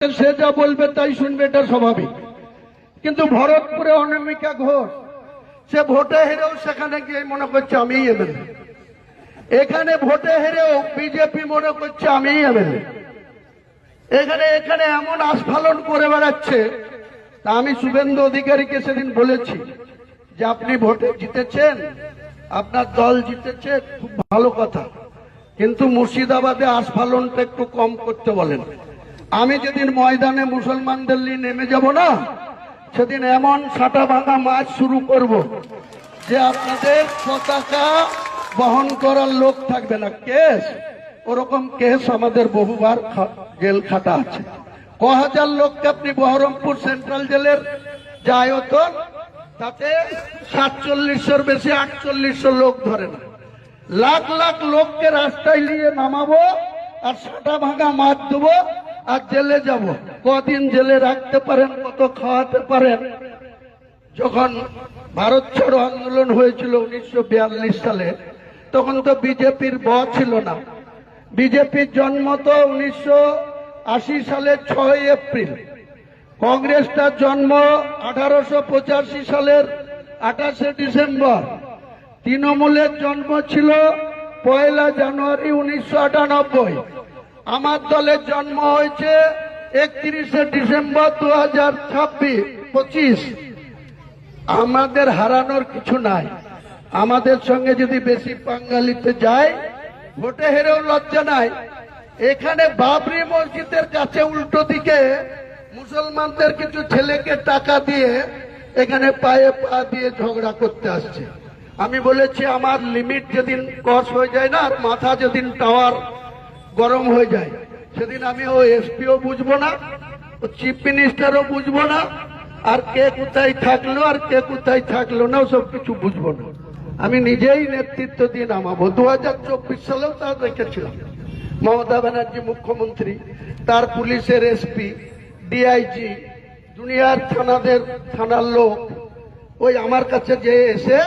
সে যা বলবে তাই শুনবে, এটা স্বাভাবিক। কিন্তু ভরতপুরে অনামিকা ঘোষ সে ভোটে হেরেও সেখানে গিয়ে মনে করছে আমি এমএলএ, এখানে ভোটে হেরেও বিজেপি মনে করছে আমি এমএলএ, এখানে এখানে এমন আস্ফালন করে বেড়াচ্ছে। তা আমি শুভেন্দু অধিকারীকে সেদিন বলেছি যে আপনি ভোটে জিতেছেন, আপনার দল জিতেছে, খুব ভালো কথা, কিন্তু মুর্শিদাবাদে আস্ফালনটা একটু কম করতে বলেন। আমি যেদিন ময়দানে মুসলমানদের নিয়ে নেমে যাব না, সেদিন এমন সাটা ভাঙা মাছ শুরু করব যে আপনাদের পতাকা বহন করার লোক থাকবে না। কেস ওরকম কেস আমাদের বহুবার জেল খাটা আছে। ক হাজার লোককে আপনি বহরমপুর সেন্ট্রাল জেলের যা আয়তন, তাতে 4700-র বেশি 4800 লোক ধরে না। লাখ লাখ লোককে রাস্তায় নিয়ে নামাবো আর সাটা ভাঙা মাছ দেবো আর জেলে যাব। কদিন জেলে রাখতে পারেন, কত খাওয়াতে পারেন। যখন ভারত ছাড়ো আন্দোলন হয়েছিল 1942 সালে, তখন তো বিজেপির ব ছিল না। বিজেপির জন্ম তো 1980 সালের 6 এপ্রিল, কংগ্রেসটার জন্ম 1885 সালের 28 ডিসেম্বর, তৃণমূলের জন্ম ছিল 1 জানুয়ারি 1998, আমার দলের জন্ম হয়েছে 31 ডিসেম্বর 2025। আমাদের হারানোর কিছু নাই। আমাদের সঙ্গে যদি বেশি বাঙালিতে যায়, ভোটে হেরেও লজ্জা নাই। এখানে বাবরি মসজিদের কাছে উল্টো দিকে মুসলমানদের কিছু ছেলেকে টাকা দিয়ে এখানে পায়ে পা দিয়ে ঝগড়া করতে আসছে। আমি বলেছি আমার লিমিট যেদিন ক্রস হয়ে যায় না, আর মাথা যেদিন টাওয়ার গরম হয়ে যায়, সেদিন আমি ও এসপিও বুঝবো না, ও চিফ মিনিস্টারও বুঝবো না, আর কে কোথায় থাকলো আর কে কোথায় থাকলো না সব কিছু বুঝবো না। আমি নিজেই নেতৃত্ব দিয়ে নামাবো। 2024 সালেও তা দেখেছিলাম। মমতা ব্যানার্জি মুখ্যমন্ত্রী, তার পুলিশের এসপি, ডিআইজি, দুনিয়ার থানার লোক ওই আমার কাছে যে এসে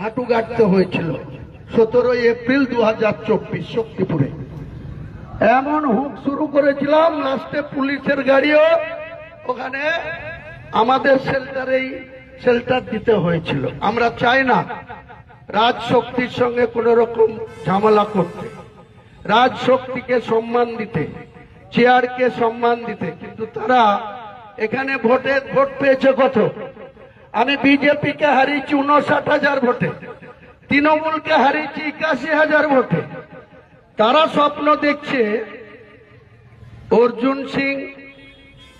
হাঁটু গাড়তে হয়েছিল 17 এপ্রিল 2024 শক্তিপুরে। এমন হুক শুরু করেছিলাম, লাস্টে পুলিশের গাড়িও ওখানে আমাদের শেল্টার দিতে হয়েছিল। আমরা চাই না রাজশক্তির সঙ্গে কোন রকম ঝামেলা করতে, রাজশক্তিকে সম্মান দিতে, চেয়ারকে সম্মান দিতে, কিন্তু তারা এখানে ভোট পেয়েছে কত? আমি বিজেপিকে হারিয়েছি 59,000 ভোটে, তৃণমূলকে হারিয়েছি 81,000 ভোটে। তারা স্বপ্ন দেখছে অর্জুন সিং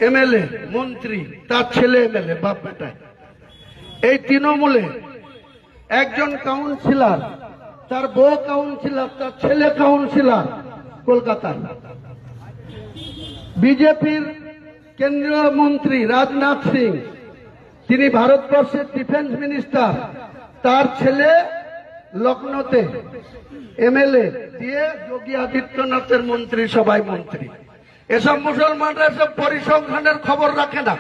এমএলএ মন্ত্রী, তার ছেলে এমএলএ, বাপ বেটায়। এই তৃণমূলে একজন কাউন্সিলর, তার বউ কাউন্সিলর, তার ছেলে কাউন্সিলর কলকাতার। বিজেপির কেন্দ্রীয় মন্ত্রী রাজনাথ সিং, তিনি ভারতবর্ষের ডিফেন্স মিনিস্টার, তার ছেলে লখনৌতে এমএলএ দিয়ে যোগী আদিত্যনাথের মন্ত্রী, সবাই মন্ত্রী। এসব মুসলমানরা সব পরিসংখ্যানের খবর রাখে না।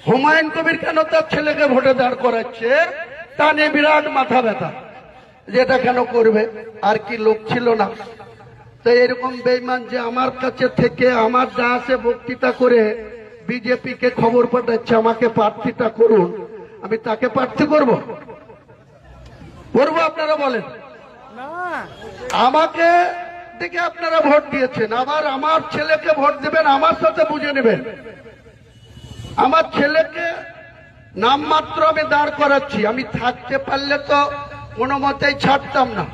হুমায়ুন কবির কেন তার ছেলেকে ভোটে দাঁড় করাচ্ছে, তা নিয়ে বিরাট মাথা ব্যথা, যেটা কেন করবে। আর কি লোক ছিল না? তো এরকম বেঈমান যে আমার কাছে থেকে আমার যা আছে বক্তৃতা করে বিজেপিকে খবর পাঠাচ্ছে আমাকে প্রার্থীটা করুন, আমি তাকে প্রার্থী করবো? আপনারা বলেন। আমাকে দেখে আপনারা ভোট দিয়েছেন, আবার আমার ছেলেকে ভোট দেবেন, আমার সাথে বুঝে নেবেন। আমার ছেলেকে নামমাত্র আমি দাঁড় করাচ্ছি। আমি থাকতে পারলে তো কোনো মতেই ছাড়তাম না,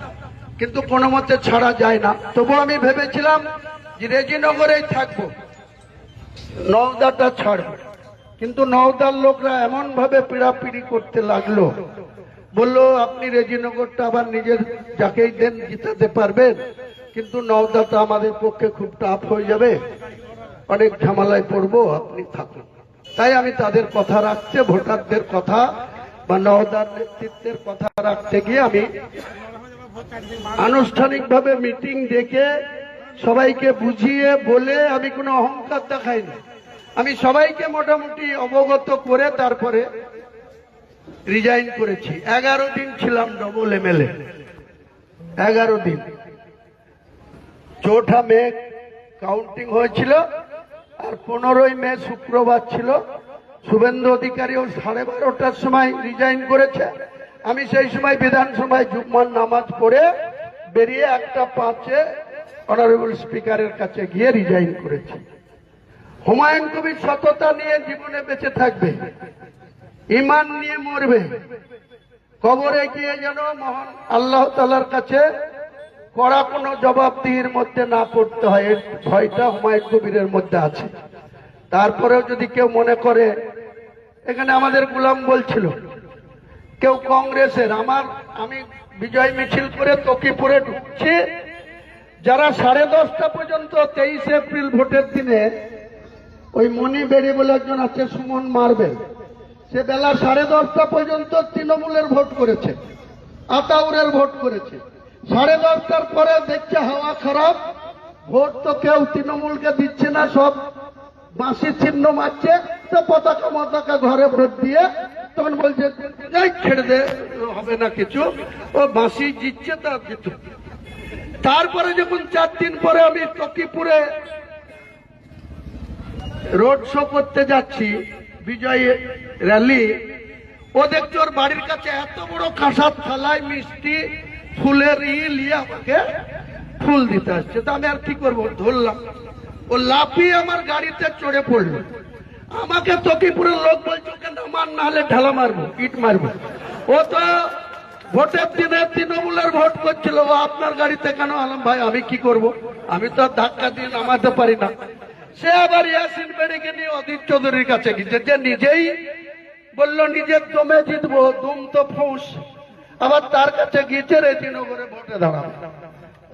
কিন্তু কোনো মতে ছাড়া যায় না। তবু আমি ভেবেছিলাম যে রেজিনগরেই থাকবো, নওদাটা ছাড়বো। কিন্তু নওদার লোকরা এমন ভাবে পিড়াপিড়ি করতে লাগলো, বললো আপনি রেজিনগরটা আবার নিজের যাকেই দেন জিতাতে পারবেন, কিন্তু নওদাটা আমাদের পক্ষে খুব টাফ হয়ে যাবে, অনেক ঝামেলায় পড়বো, আপনি থাকুন। তাই আমি তাদের কথা রাখতে, ভোটারদের কথা বা নওদার নেতৃত্বের কথা রাখতে গিয়ে আমি আনুষ্ঠানিকভাবে মিটিং ডেকে সবাইকে বুঝিয়ে বলে, আমি কোনো অহংকার দেখাইনি, আমি সবাইকে মোটামুটি অবগত করে তারপরে রিজাইন করেছি। 11 দিন ছিলাম ডবল এমএলএ, 11 দিন। 4 মে কাউন্টিং হয়েছিল আর 15ই মে শুক্রবার ছিল। শুভেন্দু অধিকারীও 12:30টার সময় রিজাইন করেছে। আমি সেই সময় বিধানসভায় জুম্মার নামাজ পড়ে বেরিয়ে 1:05-এ অনারেবল স্পিকারের কাছে গিয়ে রিজাইন করেছি। হুমায়ুন কবির সততা নিয়ে জীবনে বেঁচে থাকবে, ঈমান নিয়ে মরবে, কবরে গিয়ে যেন মহান আল্লাহ তাআলার কাছে কড়া কোনো জবাবদিহির মধ্যে না পড়তে হয়, এর ভয়টা হুমায়ুন কবিরের মধ্যে আছে। তারপরেও যদি কেউ মনে করে, এখানে আমাদের গোলাম বলছিল কেউ কংগ্রেসের, আমি বিজয় মিছিল করে তকিপুরে ঢুকছি, যারা 10:30টা পর্যন্ত 23 এপ্রিল ভোটের দিনে ওই মনি বেড়ে বলে একজন আছে সুমন মারবে, সে বেলা 10:30টা পর্যন্ত তৃণমূলের ভোট করেছে, আতাউরের ভোট করেছে। 10:30টার পরে দেখছে হাওয়া খারাপ, ভোট তো কেউ তৃণমূলকে দিচ্ছে না, সব বাঁশি চিহ্ন মারছে, তো পতাকা ঘরে ভোট দিয়ে তখন বলছে ছেড়ে দে, হবে না কিছু, ও বাঁশি জিতছে তার জিত। তারপরে যখন 4 দিন পরে আমি তকিপুরে রোড শো করতে যাচ্ছি, বিজয় র্যালি, ও দেখছি ওর বাড়ির কাছে এত বড় কাঁসার থালায় মিষ্টি ফুলের নিয়ে আমাকে ফুল দিতে আসছে। তো আমি আর কি করবো, ধরলাম, ও লাফিয়ে আমার গাড়িতে চড়ে পড়লো। আমাকে তকিপুরের লোক বলছে ওকে নামান, না হলে ঢালা মারবো, ইট মারবো। ও তো ভোটের দিনে তৃণমূলের ভোট করছিল, ও আপনার গাড়িতে কেন? আলম ভাই আমি কি করব, আমি তো ধাক্কা দিয়ে নামাতে পারি না। সে আবার ইয়াসিন বেড়িকে নিয়ে অধীর চৌধুরীর কাছে গেছে, যে নিজেই বলল নিজের দমে জিতবো, দুম তো ফুস, আবার তার কাছে গিয়েছে রেজিনগরে ভোটে দাঁড়াবে।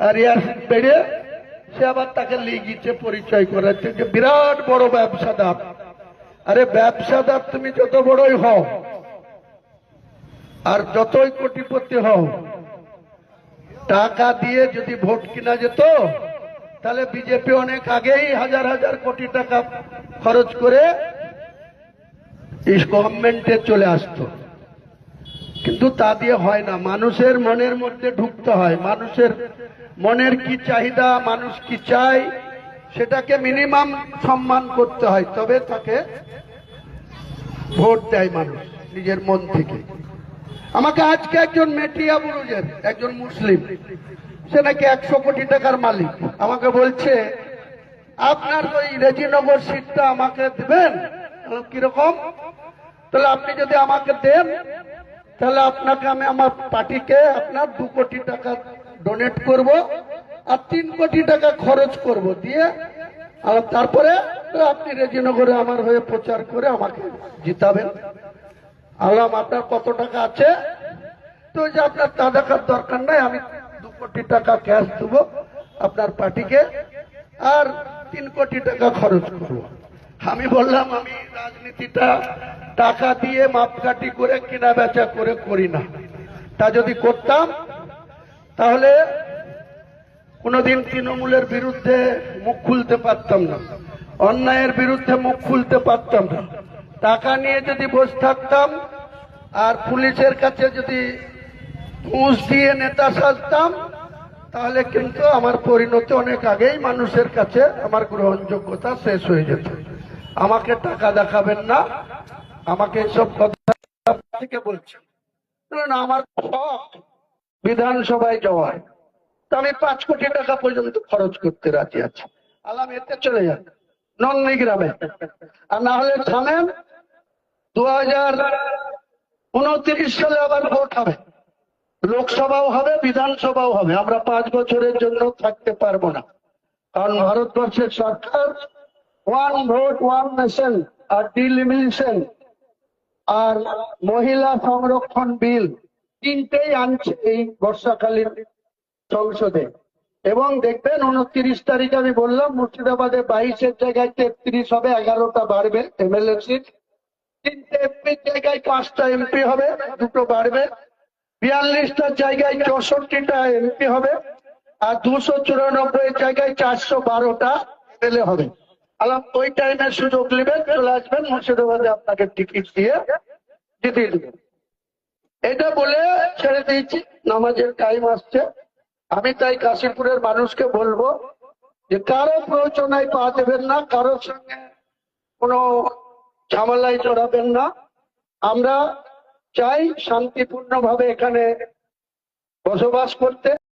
আর ইয়াসিন বেড়ে সে আবার তাকে লিগিছে, পরিচয় করাচ্ছে যে বিরাট বড় ব্যবসাদার। আরে ব্যবসাদার তুমি যত বড়ই হও আর যতই কোটিপতি হও, টাকা দিয়ে যদি ভোট কিনা যেত তাহলে বিজেপি অনেক আগেই হাজার হাজার কোটি টাকা খরচ করে গভর্নমেন্টে চলে আসতো। কিন্তু তা দিয়ে হয় না, মানুষের মনের মধ্যে ঢুকতে হয়, মানুষের মনের কি চাহিদা, মানুষ কি চায়, সেটাকে মিনিমাম সম্মান করতে হয়, তবে তাকে ভোট দেয় মানুষ নিজের মন থেকে। আমাকে আজকে একজন মেটিয়া বুরুজের একজন মুসলিম, সে নাকি 100 কোটি টাকার মালিক, আমাকে বলছে আপনার ওই রেজিনগর সিটটা আমাকে দেবেন। কিরকম? তাহলে আপনি যদি আমাকে দেন তাহলে আপনাকে আমি আমার পার্টিকে আপনার 2 কোটি টাকা ডোনেট করব আর 3 কোটি টাকা খরচ করব, দিয়ে আর তারপরে আপনি রেজিনগরে আমার হয়ে প্রচার করে আমাকে জিতাবেন। আলাম আপনার কত টাকা আছে? তো যে আপনার তা দেখার দরকার নাই, আমি 2 কোটি টাকা ক্যাশ দেবো আপনার পার্টিকে আর 3 কোটি টাকা খরচ করব। আমি বললাম আমি রাজনীতিটা টাকা দিয়ে মাপকাঠি করে কেনা বেচা করে করি না, তা যদি করতাম তাহলে কোনোদিন তৃণমূলের বিরুদ্ধে মুখ খুলতে পারতাম না, অন্যায়ের বিরুদ্ধে মুখ খুলতে পারতাম না। টাকা নিয়ে যদি বসে থাকতাম আর পুলিশের কাছে যদি ঘুষ দিয়ে নেতা সাজতাম তাহলে কিন্তু আমার পরিণতি অনেক আগেই মানুষের কাছে আমার গ্রহণযোগ্যতা শেষ হয়ে যেত। আমাকে টাকা দেখাবেন না, আমাকে এসব কথা থেকে বলছেন। আমার শখ বিধানসভায় যাওয়ার, তো আমি 5 কোটি টাকা পর্যন্ত খরচ করতে রাজি আছি। আলাম এতে চলে যান নন্দীগ্রামে, আর না হলে থামেন 2029 সালে আবার ভোট হবে, লোকসভাও হবে, বিধানসভাও হবে। আমরা 5 বছরের জন্য থাকতে পারবো না, কারণ ভারতবর্ষের সরকার ওয়ান ভোট ওয়ান নেশন আর ডিলিমিটেশন আর মহিলা সংরক্ষণ বিল 3টেই আনছে এই বর্ষাকালীন সংসদে। এবং দেখবেন 29 তারিখ আমি বললাম মুর্শিদাবাদে 22-এর জায়গায় 33 হবে, 11টা বাড়বে এমএলএ সিট, 3টে এমপির জায়গায় 5টা এমপি হবে, 2টো বাড়বে, 42টার জায়গায় 64টা এমপি হবে, আর 294 জায়গায় 412টা এমএলএ হবে। আলাম ওই টাইমে সুযোগ নেবেন, চলে আসবেন মুর্শিদাবাদে, আপনাকে টিকিট দিয়ে জিতিয়ে দেবেন। এটা বলে ছেড়ে দিয়েছি, নামাজের টাইম আসছে। আমি তাই কাশীপুরের মানুষকে বলবো, যে কারো প্ররোচনায় পা দেবেন না, কারোর সঙ্গে কোনো ঝামেলায় জড়াবেন না। আমরা চাই শান্তিপূর্ণভাবে এখানে বসবাস করতে।